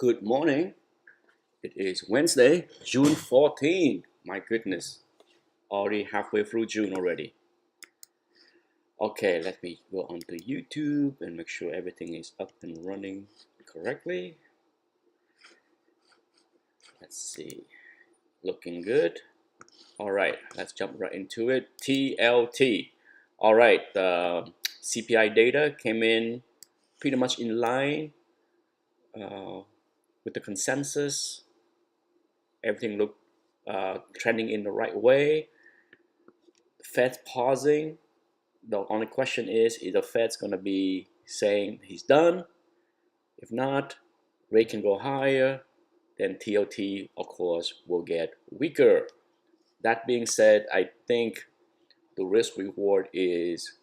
Good morning. It is Wednesday, June 14. My goodness, already halfway through June already. Okay, let me go onto YouTube and make sure everything is up and running correctly. Let's see. Looking good. All right, let's jump right into it. TLT. All right, the CPI data came in pretty much in line uh, with the consensus. Everything looked trending in the right way. Fed's pausing. The only question is the Fed's going to be saying he's done? If not, rate can go higher. Then TOT, of course, will get weaker. That being said, I think the risk reward is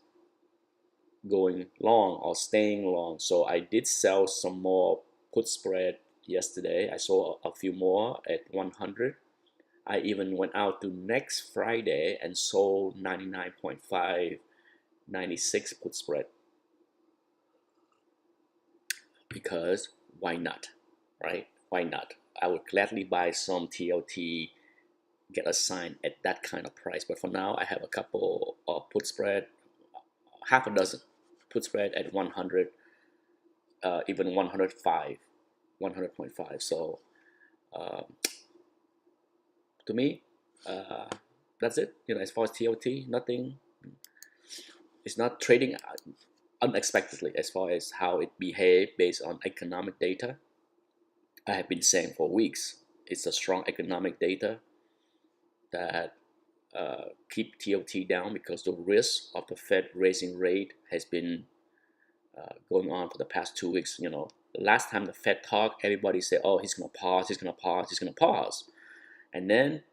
going long or staying long. So I did sell some more put spread yesterday. I saw a few more at 100. I even went out to next Friday and sold 99.5, 96 put spread, because why not, right? Why not? I would gladly buy some TLT, get assigned at that kind of price. But for now, I have a couple of put spread, half a dozen put spread at 100, even 105, 100.5. So uh, to me, uh, that's it. As far as TLT, nothing. It's not trading unexpectedly as far as how it behaved based on economic data. I have been saying for weeks, it's a strong economic data that keep TOT down, because the risk of the Fed raising rate has been going on for the past 2 weeks. The last time the Fed talked, everybody said, "Oh, he's gonna pause, he's gonna pause, he's gonna pause," and then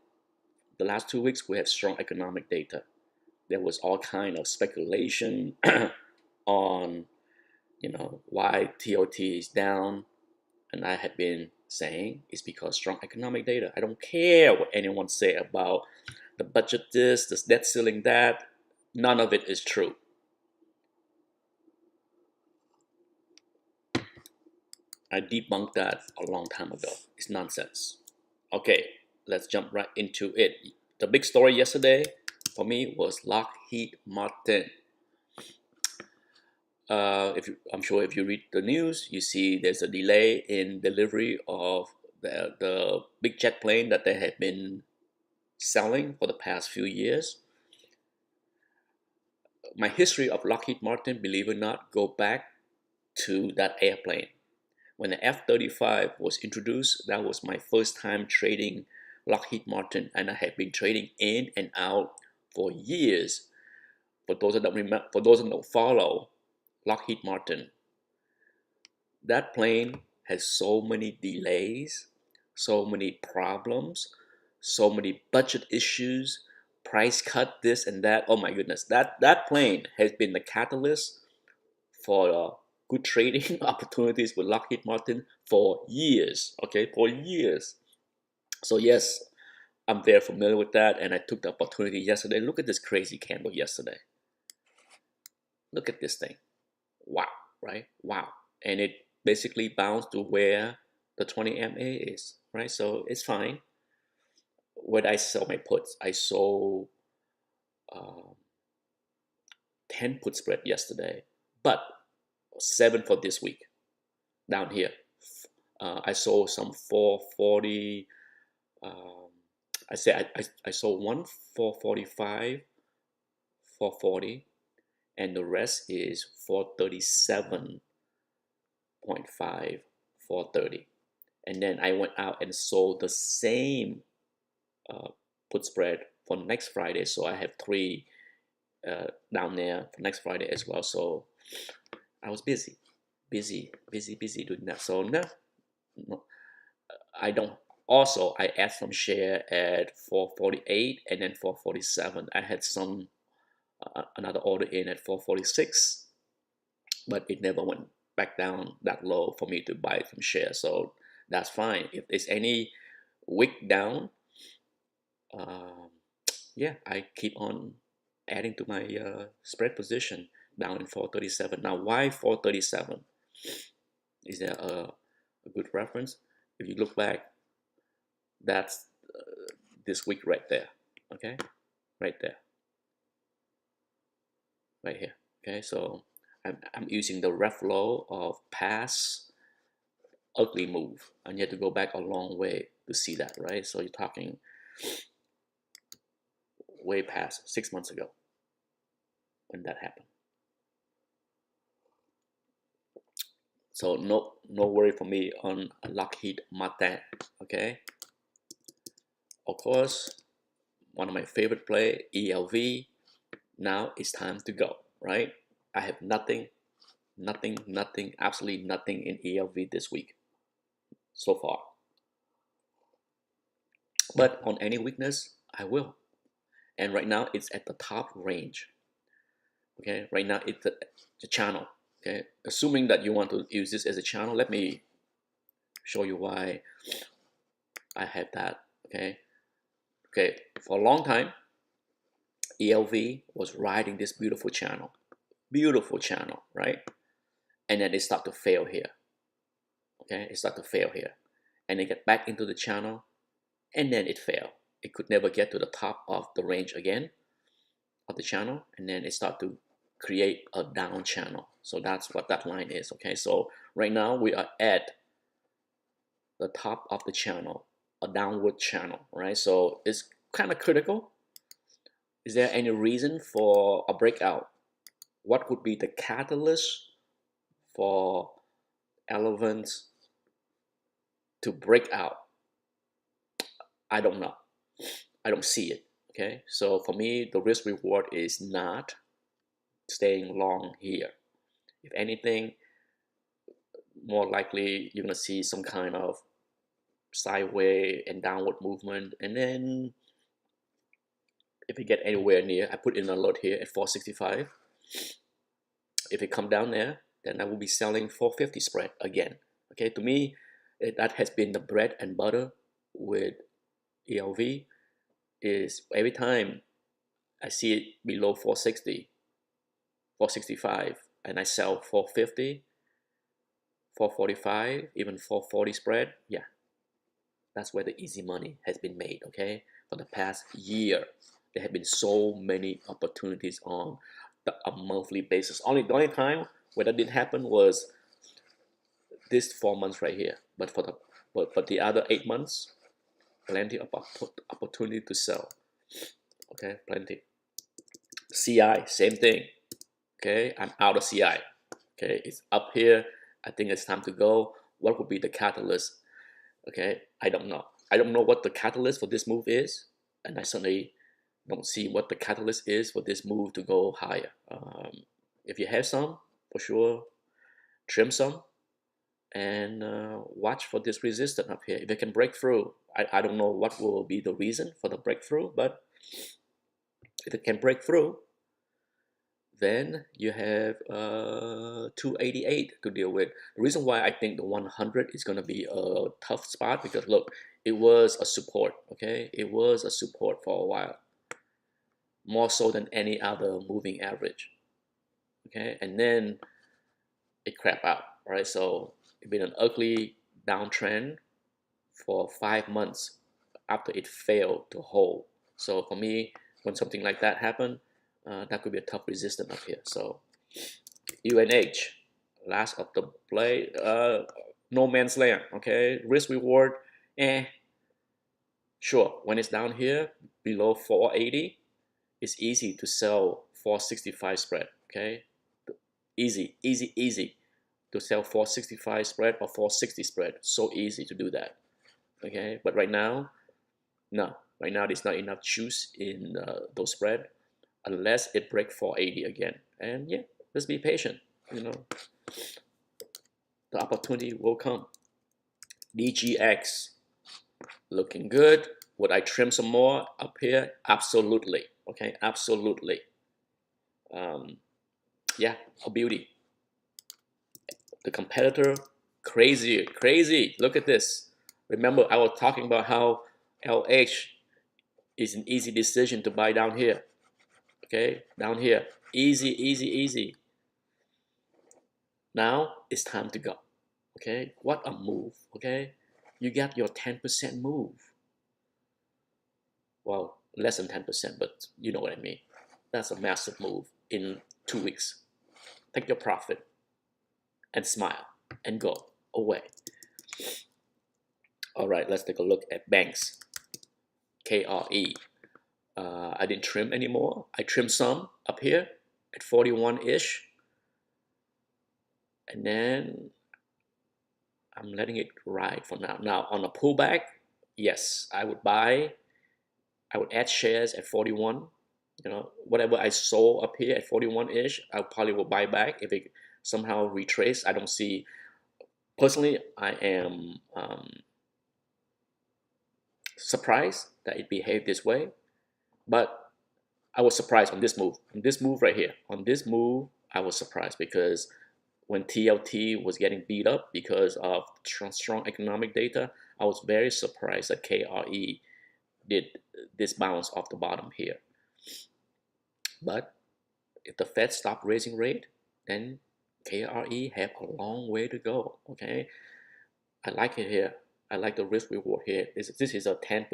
the last 2 weeks we have strong economic data. There was all kind of speculation on why TOT is down, and I have been saying it's because strong economic data. I don't care what anyone say about the budget this, debt ceiling that. None of it is true. I debunked that a long time ago. It's nonsense. Okay, let's jump right into it. The big story yesterday for me was Lockheed Martin. I'm sure if you read the news, you see there's a delay in delivery of the big jet plane that they have been selling for the past few years. My history of Lockheed Martin, believe it or not, go back to that airplane. When the F-35 was introduced, that was my first time trading Lockheed Martin, and I have been trading in and out for years. For those that don't remember, for those that don't follow Lockheed Martin, that plane has so many delays, so many problems, so many budget issues, price cut, this and that. Oh my goodness, that plane has been the catalyst for good trading opportunities with Lockheed Martin for years. Okay, for years. So yes, I'm very familiar with that, and I took the opportunity yesterday. Look at this crazy candle yesterday. Look at this thing. Wow, right? Wow. And it basically bounced to where the 20 MA is, right? So it's fine. When I sell my puts, I sold um, 10 put spread yesterday, but 7 for this week down here. I sold some 440. Um, I sold one 445, 440, and the rest is 437.5, 430. And then I went out and sold the same uh, put spread for next Friday. So I have 3 down there for next Friday as well. So I was busy doing that. So no, I don't. Also, I add some share at 448 and then 447. I had some another order in at 446, but it never went back down that low for me to buy some shares. So that's fine. If there's any wick down, um, yeah, I keep on adding to my spread position down in 437. Now, why 437? Is there a good reference. If you look back, that's this week right there. Okay, right there, right here. Okay, so I'm using the ref low of past ugly move, and you have to go back a long way to see that, right? So you're talking way past 6 months ago when that happened. So no worry for me on Lockheed Martin. Okay, of course, one of my favorite play, ELV. Now it's time to go, right? I have nothing, absolutely nothing in ELV this week so far. But on any weakness, I will. And right now it's at the top range. Okay, right now it's the channel. Okay, assuming that you want to use this as a channel, let me show you why I have that. Okay, for a long time, ELV was riding this beautiful channel, right? And then it start to fail here. Okay, it start to fail here, and it get back into the channel, and then it failed. It could never get to the top of the range again of the channel, and then it start to create a down channel. So that's what that line is. Okay, so right now we are at the top of the channel, a downward channel, right? So it's kind of critical. Is there any reason for a breakout? What would be the catalyst for Elevance to break out? I don't know. I don't see it. Okay, so for me, the risk reward is not staying long here. If anything, more likely you're gonna see some kind of sideways and downward movement, and then if it get anywhere near, I put in an alert here at 465. If it come down there, then I will be selling 450 spread again. Okay, to me, that has been the bread and butter with ELV. Is every time I see it below 460, 465, and I sell 450, 445, even 440 spread, yeah, that's where the easy money has been made. Okay, for the past year, there have been so many opportunities on a monthly basis. The only time where that didn't happen was this 4 months right here. But for the other 8 months, plenty of opportunity to sell. Okay, plenty. CI, same thing. Okay, I'm out of CI. Okay, it's up here. I think it's time to go. What would be the catalyst? Okay, I don't know. I don't know what the catalyst for this move is, and I certainly don't see what the catalyst is for this move to go higher. If you have some, for sure, trim some, and watch for this resistance up here. If it can break through, I don't know what will be the reason for the breakthrough, but if it can break through, then you have 288 to deal with. The reason why I think the 100 is going to be a tough spot, because look, it was a support. Okay, it was a support for a while, more so than any other moving average. Okay, and then it crap out. Right, so it's been an ugly downtrend for 5 months after it failed to hold. So for me, when something like that happened, that could be a tough resistance up here. So UNH, last of the play, no man's land. Okay, risk reward, sure. When it's down here below 480, it's easy to sell 465 spread. Okay, easy to sell 465 spread or 460 spread. So easy to do that. Okay, but right now, no. Right now, there's not enough juice in those spread unless it break 480 again. And yeah, just be patient. You know, the opportunity will come. DGX looking good. Would I trim some more up here? Absolutely. Okay, absolutely. Yeah, a beauty. The competitor, crazy. Look at this. Remember, I was talking about how LH is an easy decision to buy down here. Okay, down here, easy. Now it's time to go. Okay, what a move. Okay, you got your 10% move. Well, less than 10%, but you know what I mean. That's a massive move in 2 weeks. Take your profit and smile and go away. All right, let's take a look at banks. KRE. I didn't trim anymore. I trimmed some up here at 41-ish. And then I'm letting it ride for now. Now, on a pullback, yes, I would add shares at 41. Whatever I sold up here at 41-ish, I probably will buy back if it somehow retrace. I don't see, personally, I am surprised that it behaved this way, but I was surprised on this move. On this move right here. On this move, I was surprised because when TLT was getting beat up because of strong economic data, I was very surprised that KRE did this bounce off the bottom here. But if the Fed stop raising rate, then KRE have a long way to go. Okay, I like it here. I like the risk reward here. This is a 10%,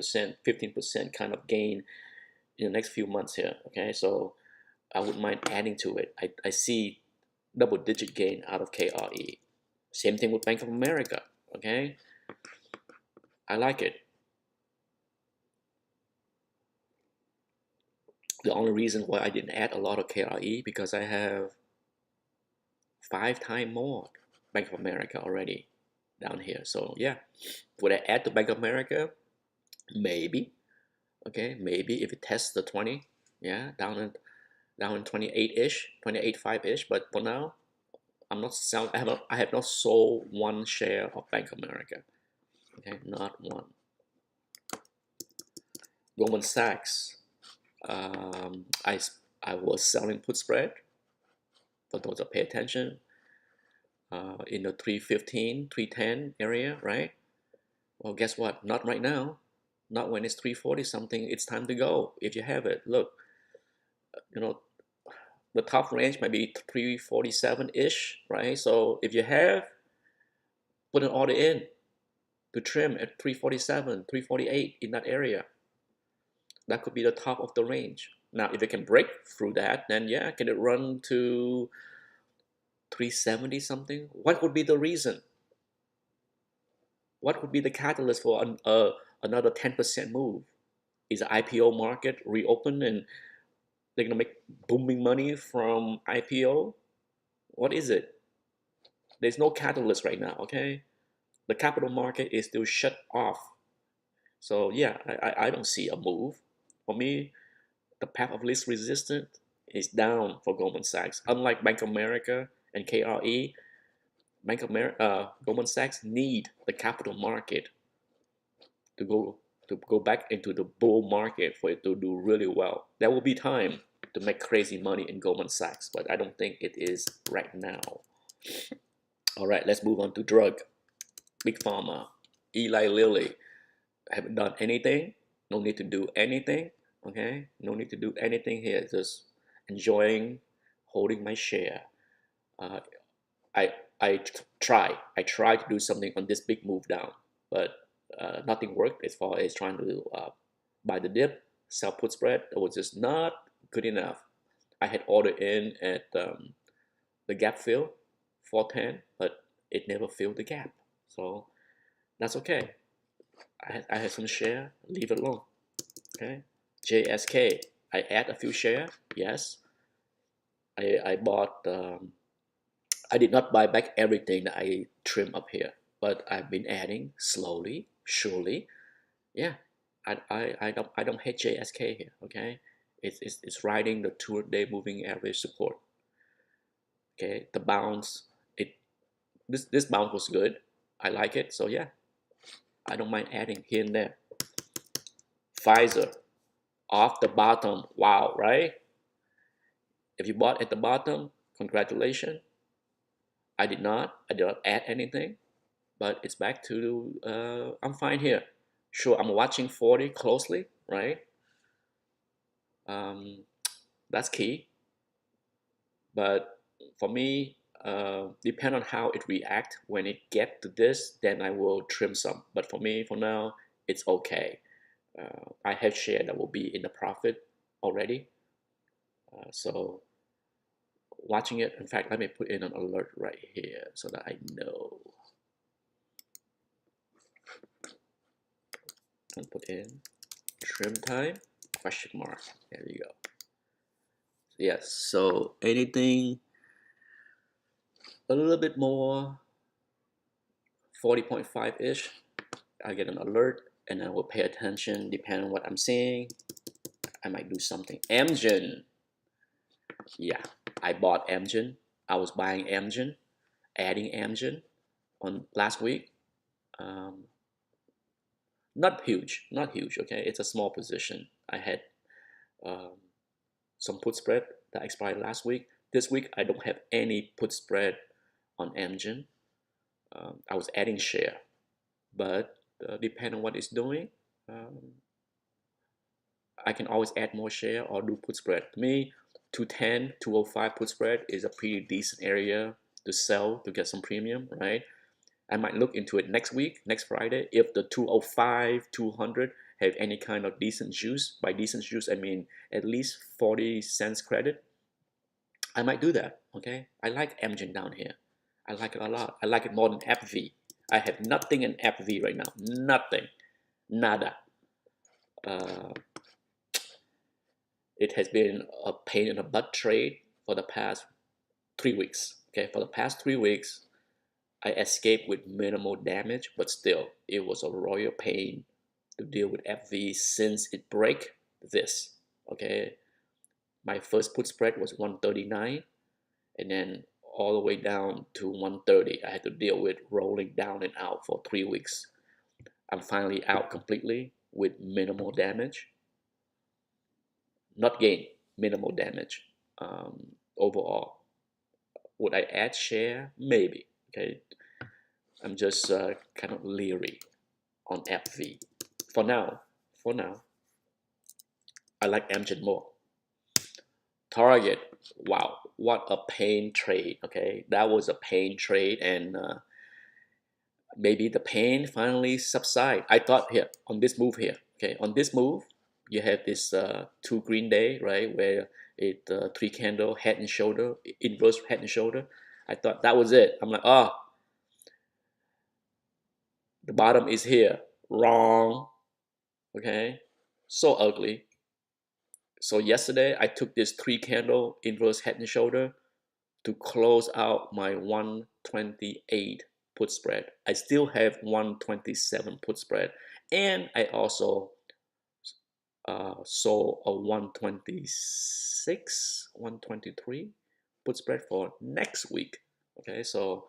15% kind of gain in the next few months here. Okay, so I wouldn't mind adding to it. I see double-digit gain out of KRE. Same thing with Bank of America. Okay, I like it. The only reason why I didn't add a lot of KRE because I have 5 times more Bank of America already down here. So yeah, would I add to Bank of America? Maybe. Okay, maybe if it tests the 20, yeah, down in 28-ish, 28.5-ish. But for now, I'm not selling. I have not sold one share of Bank of America. Okay, not one. Goldman Sachs. I was selling put spread. For those that pay attention, in the 315, 310 area, right? Well, guess what? Not right now. Not when it's 340 something. It's time to go. If you have it, look, you know, the top range might be 347-ish, right? So if you have, put an order in to trim at 347, 348 in that area. That could be the top of the range. Now, if it can break through that, then yeah, can it run to 370 something? What would be the reason? What would be the catalyst for another 10% move? Is the IPO market reopened and they're gonna make booming money from IPO? What is it? There's no catalyst right now, okay? The capital market is still shut off. So yeah, I don't see a move. For me, the path of least resistance is down for Goldman Sachs. Unlike Bank of America and KRE, Goldman Sachs need the capital market to go back into the bull market for it to do really well. There will be time to make crazy money in Goldman Sachs, but I don't think it is right now. All right, let's move on to drug. Big Pharma, Eli Lilly. I haven't done anything. No need to do anything. Okay, no need to do anything here. Just enjoying holding my share. Uh, I I try to do something on this big move down, but nothing worked as far as trying to buy the dip, sell put spread. It was just not good enough. I had ordered in at the gap fill 410, but it never filled the gap. So that's okay. I had some share, leave it alone. Okay. JSK, I add a few share. Yes. I bought I did not buy back everything that I trim up here, but I've been adding slowly, surely. Yeah, I don't hate JSK here. Okay, it's riding the 2-day moving average support. Okay, the bounce this bounce was good. I like it. So yeah, I don't mind adding here and there. Pfizer off the bottom. Wow, right? If you bought at the bottom, congratulations. I did not. I did not add anything. But it's back to I'm fine here. Sure, I'm watching 40 closely, right? Um, that's key. But for me, Depend on how it react. When it get to this, then I will trim some. But for me, for now, it's okay. I have share that will be in the profit already. So watching it, in fact, let me put in an alert right here so that I know. And put in trim time, question mark. There we go. Yes, so anything a little bit more 40.5-ish, I get an alert and I will pay attention depending on what I'm seeing. I might do something. Amgen. Yeah, I bought Amgen. I was buying Amgen, adding Amgen on last week. Um, not huge, not huge, okay? It's a small position. I had um, some put spread that expired last week. This week, I don't have any put spread on Amgen. I was adding share, but depending on what it's doing, um, I can always add more share or do put spread. To me, 210, 205 put spread is a pretty decent area to sell to get some premium, right? I might look into it next week, next Friday, if the 205, 200 have any kind of decent juice. By decent juice, I mean at least 40 cents credit. I might do that, okay? I like Amgen down here. I like it a lot. I like it more than AbbVie. I have nothing in AbbVie right now. Nothing. Nada. Uh, it has been a pain in the butt trade for the past 3 weeks. Okay, for the past 3 weeks, I escaped with minimal damage, but still, it was a royal pain to deal with FV since it break this. Okay, my first put spread was 139, and then all the way down to 130. I had to deal with rolling down and out for 3 weeks. I'm finally out completely with minimal damage, not gain, minimal damage overall. Would I add share? Maybe. Okay, I'm just kind of leery on AbbVie. For now, for now, I like Amgen more. Target, wow, what a pain trade. Okay, that was a pain trade, and maybe the pain finally subside. I thought here on this move here. Okay, on this move, you have this two green day, right, where it three candle head and shoulder, inverse head and shoulder. I thought that was it. I'm like, oh, the bottom is here. Wrong. Okay, so ugly. So yesterday I took this three candle inverse head and shoulder to close out my 128 put spread. I still have 127 put spread, and I also sold a 126, 123 put spread for next week. Okay, so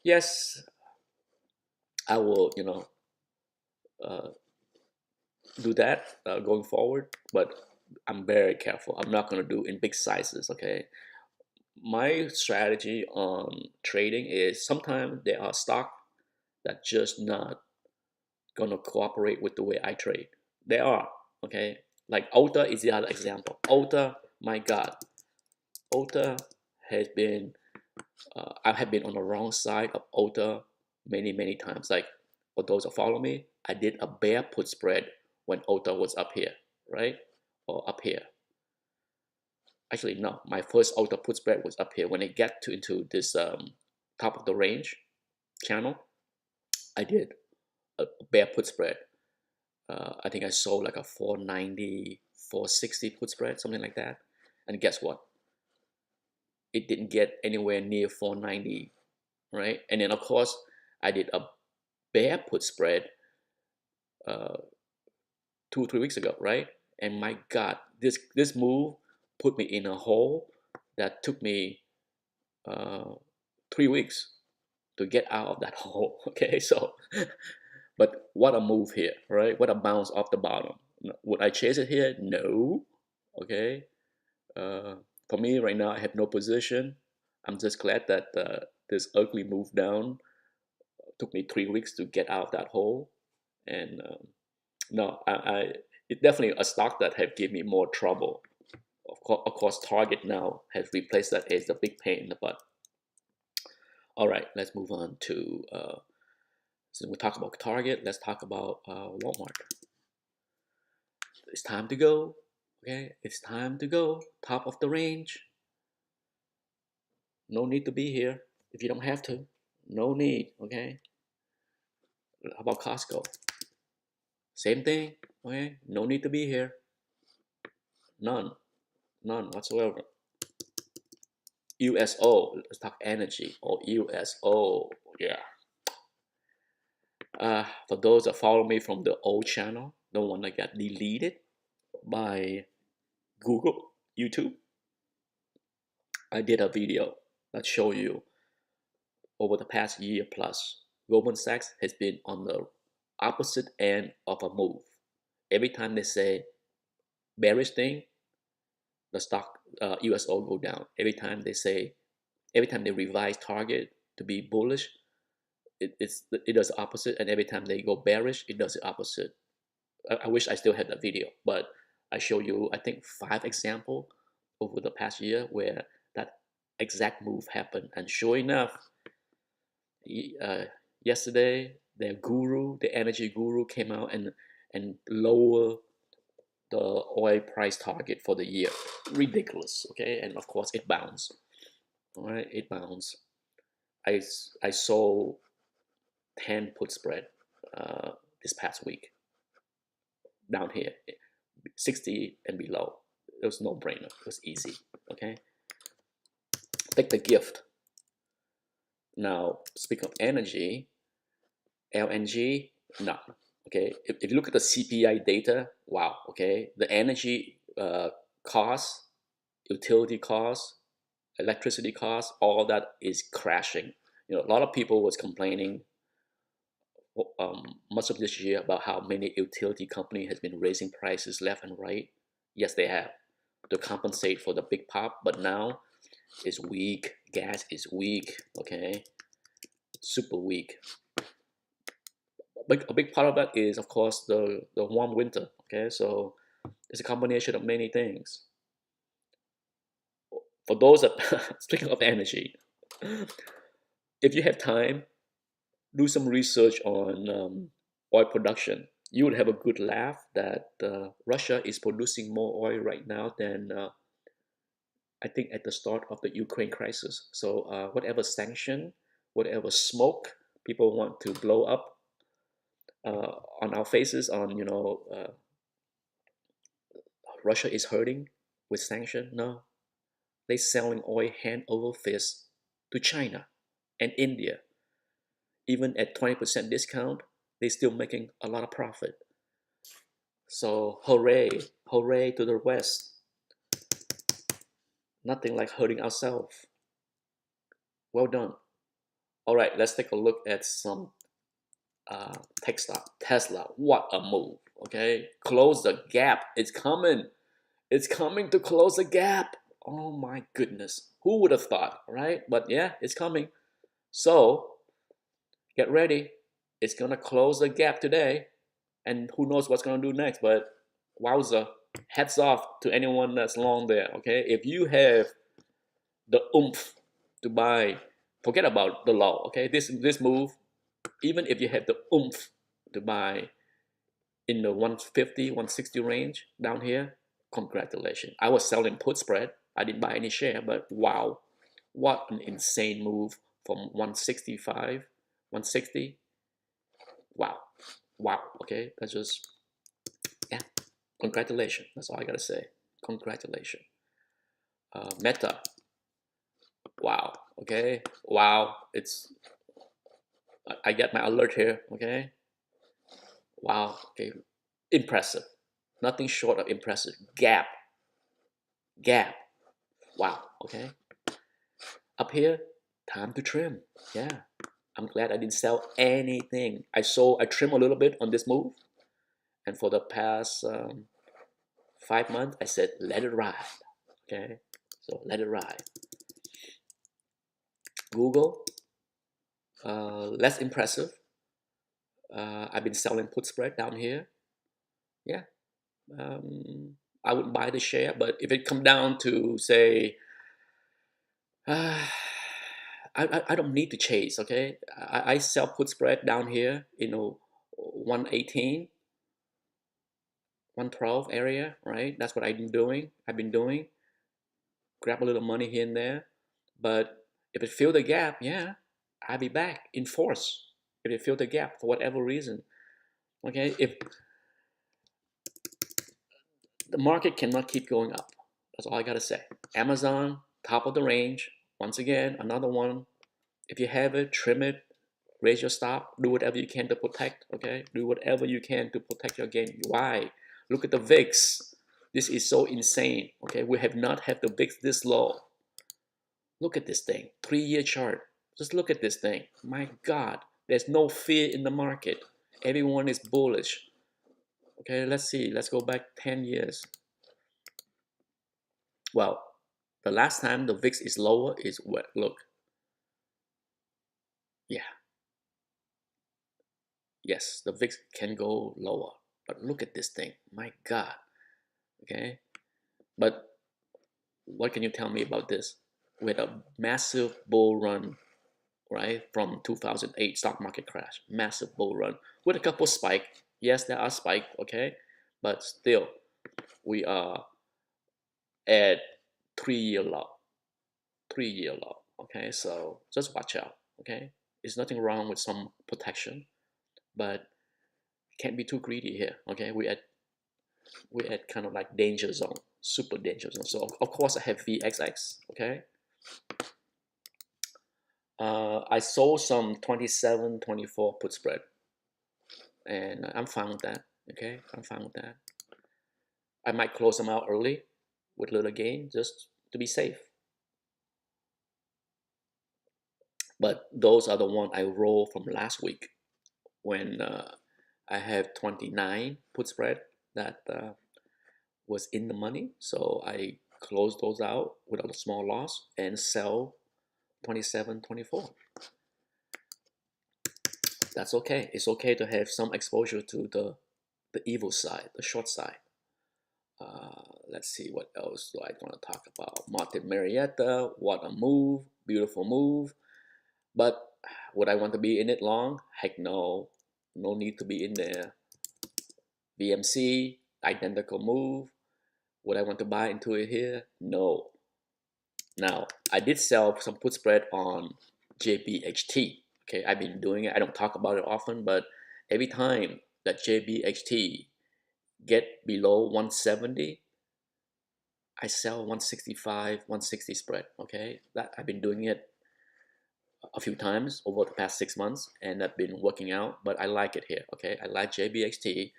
yes, I will, uh, do that going forward, but I'm very careful. I'm not going to do in big sizes. Okay, my strategy on trading is sometimes there are stock that just not gonna cooperate with the way I trade. They are, okay. Like Ulta is the other example. Ulta, my God, Ulta has been. I have been on the wrong side of Ulta many times. Like for those that follow me, I did a bear put spread when Ulta was up here, right, or up here. Actually, no, my first Ulta put spread was up here. When it get to into this top of the range channel, I did a bear put spread. I think I sold like a 490, 460 put spread, something like that. And guess what? It didn't get anywhere near 490, right? And then of course, I did a bear put spread uh, 2 or 3 weeks ago, right? And my God, this move put me in a hole that took me uh, 3 weeks to get out of that hole. Okay, so but what a move here, right? What a bounce off the bottom. Would I chase it here? No. Okay. Uh, for me right now, I have no position. I'm just glad that this ugly move down took me 3 weeks to get out of that hole. And no, I it's definitely a stock that have given me more trouble. Of course, Target now has replaced that as the big pain in the butt. All right, let's move on to, since we talk about Target, let's talk about Walmart. It's time to go. Okay, it's time to go. Top of the range. No need to be here if you don't have to. No need. Okay. How about Costco? Same thing. Okay. No need to be here. None. None whatsoever. USO. Let's talk energy. Or USO. Yeah. For those that follow me from the old channel, the one that got deleted by Google, YouTube, I did a video that show you over the past year plus, Goldman Sachs has been on the opposite end of a move. Every time they say bearish thing, the stock USO go down. Every time they revise target to be bullish, it does the opposite. And every time they go bearish, it does the opposite. I wish I still had that video, but I show you, I think, 5 examples over the past year where that exact move happened. And sure enough, yesterday, the energy guru, came out and lower the oil price target for the year. Ridiculous, okay? And of course, it bounced. All right, it bounced. I sold 10 put spread this past week down here, 60 and below. It was no brainer. It was easy. Okay, take the gift. Now, speaking of energy, LNG, no. Okay, if you look at the CPI data, wow. Okay, the energy costs, utility costs, electricity costs, all that is crashing. You know, a lot of people was complaining much of this year about how many utility company has been raising prices left and right. Yes, they have to compensate for the big pop, but now it's weak. Gas is weak. Okay, super weak. But a big part of that is, of course, the warm winter. Okay, so it's a combination of many things. For those that speaking of energy, if you have time, do some research on oil production. You would have a good laugh that Russia is producing more oil right now than I think at the start of the Ukraine crisis. So whatever sanction, whatever smoke people want to blow up on our faces, on Russia is hurting with sanction. No, they selling oil hand over fist to China and India. Even at 20% discount, they still making a lot of profit. So hooray, hooray to the West. Nothing like hurting ourselves. Well done. All right, let's take a look at some tech stock. Tesla, what a move. Okay, close the gap. It's coming. It's coming to close the gap. Oh my goodness. Who would have thought, right? But yeah, it's coming. So get ready. It's going to close the gap today. And who knows what's going to do next. But wowza, hats off to anyone that's long there. Okay, if you have the oomph to buy, forget about the low. Okay, this move, even if you have the oomph to buy in the 150 160 range down here, congratulations. I was selling put spread. I didn't buy any share, but wow, what an insane move from 165 160. Wow, wow. Okay, that's just, yeah, congratulations. That's all I gotta say. Congratulations. Meta, wow. Okay, wow. It's, I get my alert here. Okay, wow. Okay, impressive. Nothing short of impressive. Gap, gap. Wow. Okay, up here, time to trim. Yeah, I'm glad I didn't sell anything. I trimmed a little bit on this move, and for the past 5 months, I said let it ride. Okay, so let it ride. Google, less impressive. I've been selling put spread down here. Yeah, I wouldn't buy the share, but if it come down to say, I I don't need to chase. Okay, I sell put spread down here, 118, 112 area, right? That's what I've been doing. Grab a little money here and there, but if it fill the gap, yeah, I'll be back in force. If it fill the gap for whatever reason, okay. If the market cannot keep going up, that's all I gotta say. Amazon, top of the range. Once again, another one. If you have it, trim it, raise your stop, do whatever you can to protect, okay? Do whatever you can to protect your gain. Why? Look at the VIX. This is so insane, okay? We have not had the VIX this low. Look at this thing, 3-year chart. Just look at this thing. My God, there's no fear in the market. Everyone is bullish. Okay, let's see. Let's go back 10 years. Well, the last time the VIX is lower is what? Look. Yeah. Yes, the VIX can go lower. But look at this thing. My God. Okay. But what can you tell me about this? We had a massive bull run, right? From 2008 stock market crash. Massive bull run with a couple spike. Yes, there are spike, okay? But still, we are at 3-year low. 3-year low. Okay, so just watch out. Okay, there's nothing wrong with some protection, but can't be too greedy here. Okay, we're at kind of like danger zone, super danger zone. So of course I have VXX. Okay, I sold some 27, 24 put spread, and I'm fine with that. Okay, I'm fine with that. I might close them out early with little gain just to be safe. But those are the one I roll from last week when I have 29 put spread that was in the money. So I closed those out without a small loss and sell 27, 24. That's okay. It's okay to have some exposure to the evil side, the short side. Let's see what else do I want to talk about. Martin Marietta, what a move, beautiful move. But would I want to be in it long? Heck no. No need to be in there. VMC, identical move. Would I want to buy into it here? No. Now, I did sell some put spread on JBHT. Okay, I've been doing it. I don't talk about it often, but every time that JBHT get below 170, I sell 165, 160 spread. Okay, that I've been doing it a few times over the past 6 months, and I've been working out. But I like it here. Okay, I like JBHT.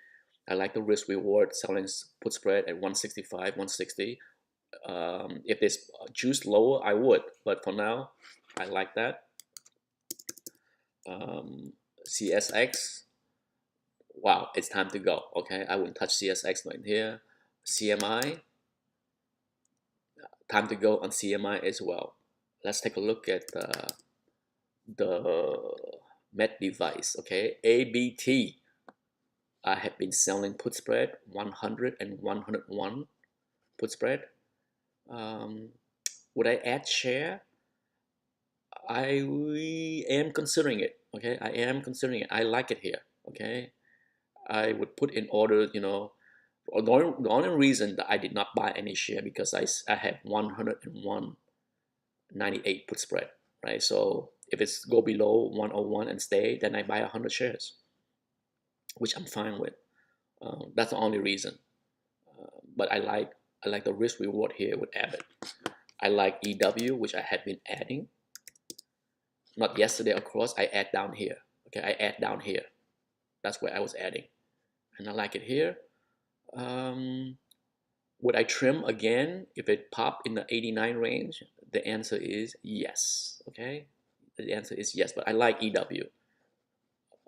I like the risk reward selling put spread at 165, 160. If there's juice lower, I would, but for now, I like that. CSX, wow, it's time to go. Okay, I wouldn't touch CSX right here. CMI, time to go on CMI as well. Let's take a look at the Med device. Okay, ABT. I have been selling put spread 100 and 101 put spread. Would I add share? I am considering it. Okay, I am considering it. I like it here. Okay, I would put in order. The only reason that I did not buy any share because I have 101.98 put spread, right? So if it's go below 101 and stay, then I buy 100 shares, which I'm fine with. That's the only reason. But I like the risk reward here with Abbott. I like EW, which I have been adding. Not yesterday, of course. I add down here. Okay, I add down here. That's where I was adding, and I like it here. Would I trim again if it popped in the 89 range? The answer is yes. Okay, the answer is yes. But I like EW.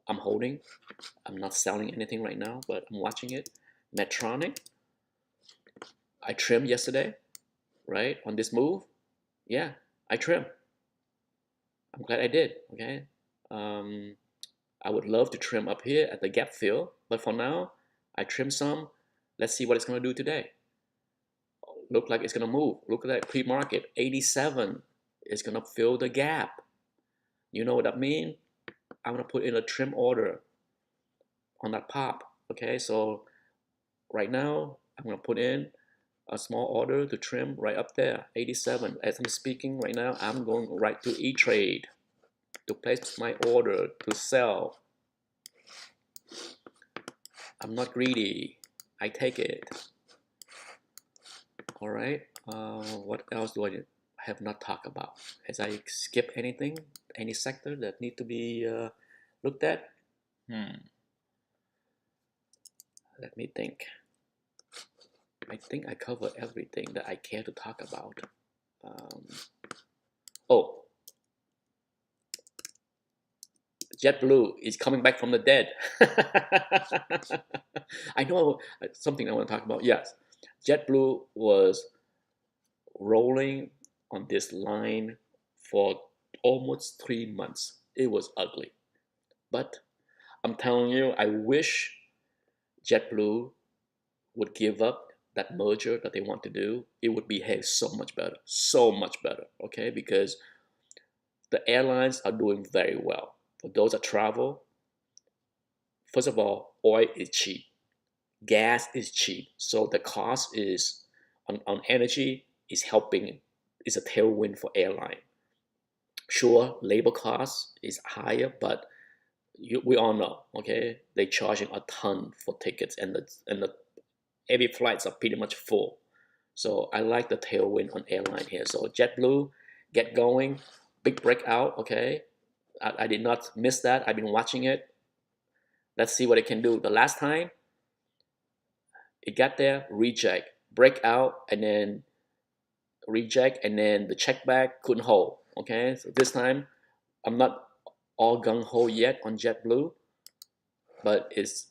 I'm holding. I'm not selling anything right now, but I'm watching it. Medtronic. I trimmed yesterday, right, on this move. Yeah, I trimmed. I'm glad I did. Okay. I would love to trim up here at the gap fill, but for now, I trim some. Let's see what it's going to do today. Look like it's going to move. Look at that pre-market. 87 is going to fill the gap. You know what that means? I'm gonna put in a trim order on that pop. Okay, so right now I'm gonna put in a small order to trim right up there, 87. As I'm speaking right now, I'm going right to E-Trade to place my order to sell. I'm not greedy. I take it. All right. What else do I have not talked about? Has I skip anything? Any sector that need to be looked at? Let me think. I think I cover everything that I care to talk about. Um, oh, JetBlue is coming back from the dead. I know something I want to talk about. Yes, JetBlue was rolling on this line for almost 3 months. It was ugly. But I'm telling you, I wish JetBlue would give up that merger that they want to do. It would behave so much better, so much better, okay? Because the airlines are doing very well. For those that travel, first of all, oil is cheap, gas is cheap, so the cost is on energy is helping, is a tailwind for airline. Sure, labor cost is higher, but we all know, okay, they charging a ton for tickets, and the every flights are pretty much full. So I like the tailwind on airline here. So JetBlue, get going, big breakout. Okay, I did not miss that. I've been watching it. Let's see what it can do. The last time it got there, reject, breakout, and then reject, and then the check back couldn't hold. Okay, so this time I'm not all gung ho yet on JetBlue, but it's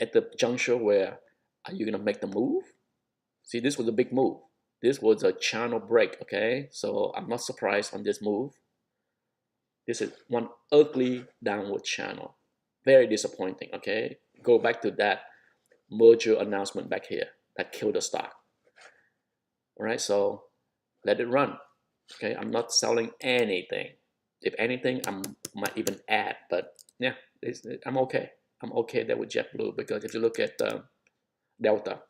at the juncture where are you gonna make the move? See, this was a big move. This was a channel break, okay? So I'm not surprised on this move. This is one ugly downward channel. Very disappointing, okay? Go back to that merger announcement back here that killed the stock. All right, so let it run. Okay, I'm not selling anything. If anything, I might even add, but yeah, I'm okay. I'm okay there with JetBlue because if you look at Delta,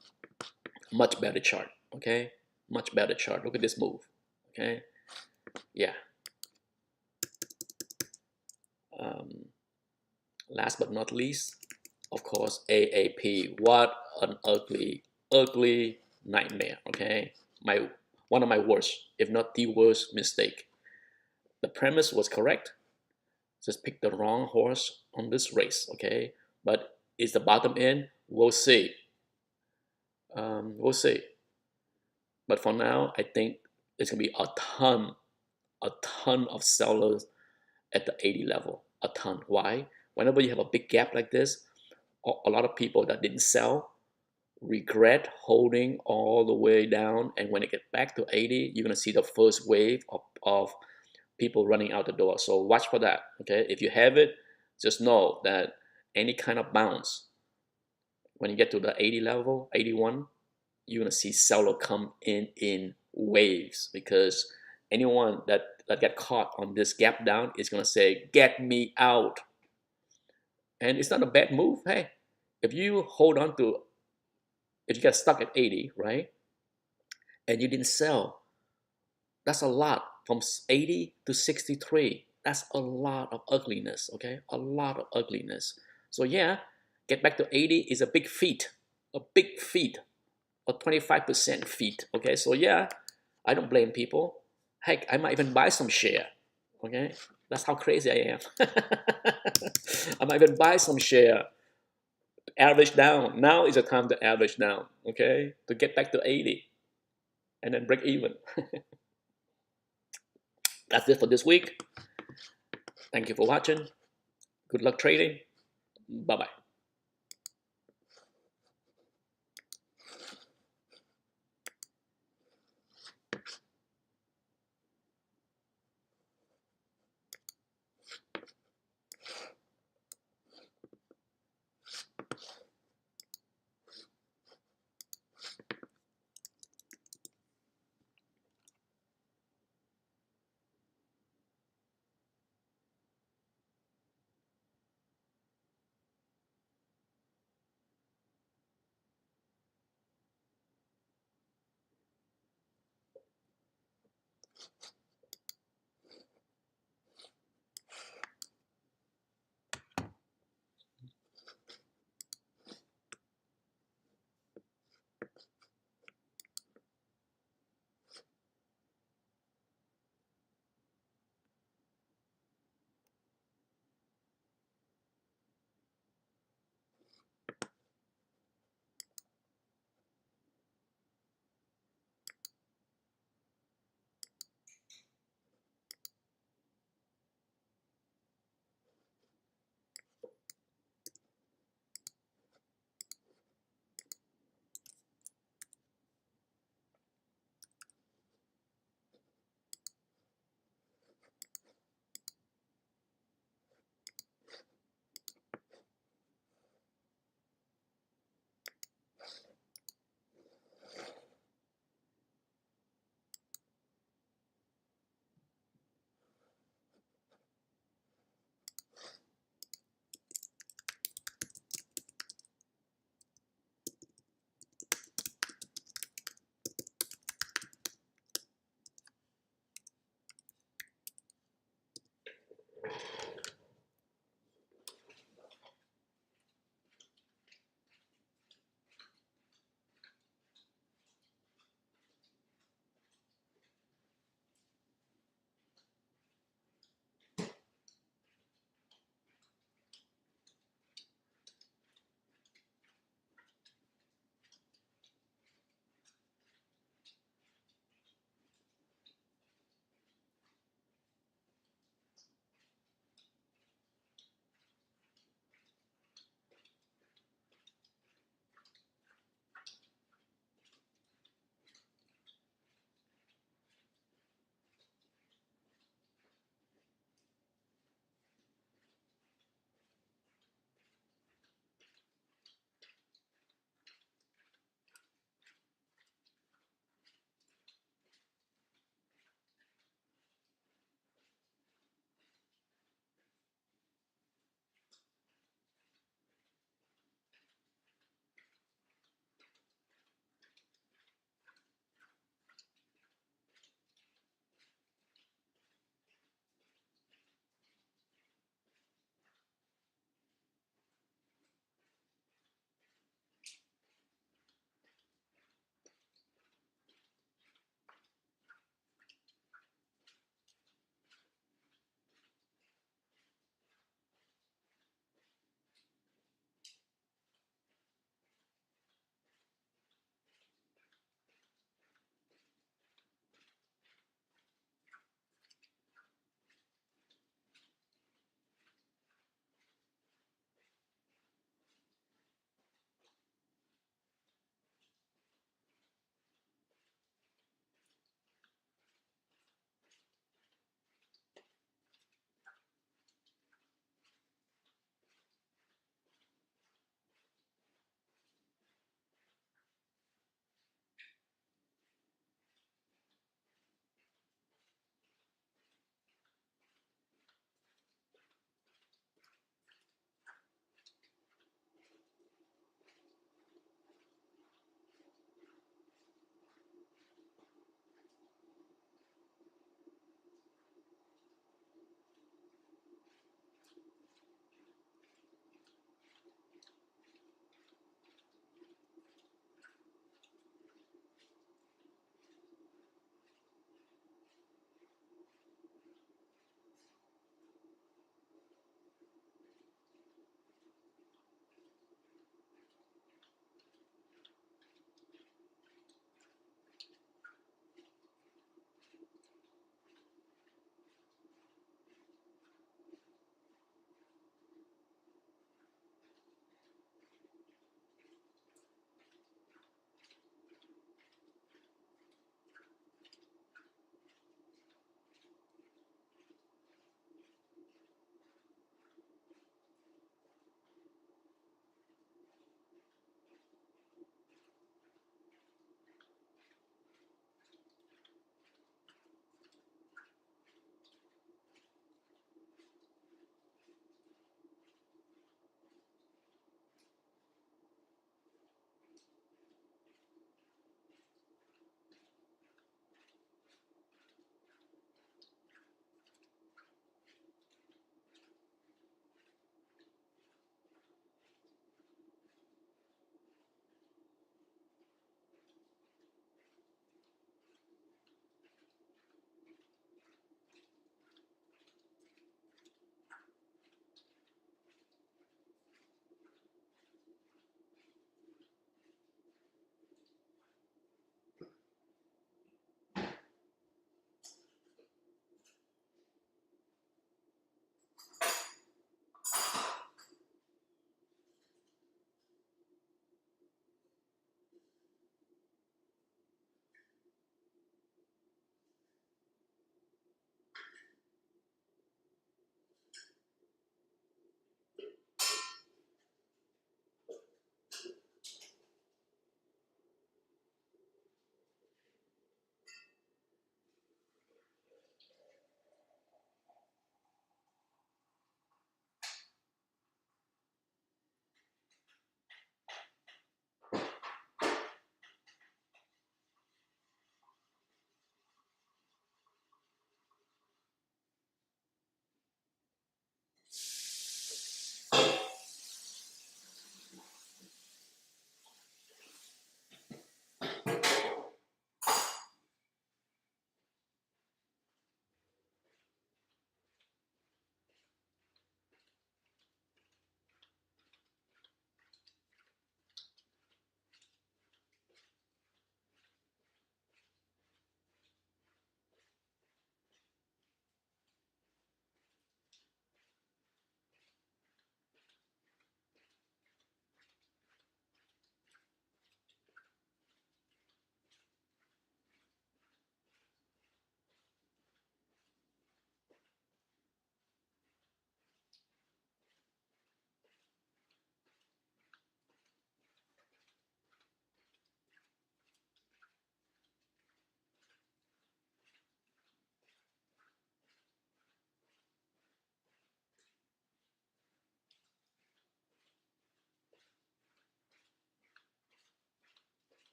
much better chart. Okay, much better chart. Look at this move. Okay, yeah. Um, Last but not least, of course, AAP. What an ugly, ugly nightmare. Okay, one of my worst, if not the worst mistake. The premise was correct. Just picked the wrong horse on this race. Okay, but is the bottom end? We'll see. We'll see. But for now, I think it's gonna be a ton of sellers at the 80 level. A ton. Why? Whenever you have a big gap like this, a lot of people that didn't sell regret holding all the way down. And when it gets back to 80, you're going to see the first wave of people running out the door. So watch for that. Okay. If you have it, just know that any kind of bounce, when you get to the 80 level, 81, you're going to see seller come in waves because anyone that get caught on this gap down is going to say, get me out. And it's not a bad move. Hey, if you hold on to, if you get stuck at 80, right, and you didn't sell, that's a lot. From 80 to 63, that's a lot of ugliness, okay? A lot of ugliness. So yeah, get back to 80 is a big feat, a 25% feat, okay? So yeah, I don't blame people. Heck, I might even buy some share, okay? That's how crazy I am. I might even buy some share, average down. Now is the time to average down, okay? To get back to 80 and then break even. That's it for this week. Thank you for watching. Good luck trading. Bye-bye.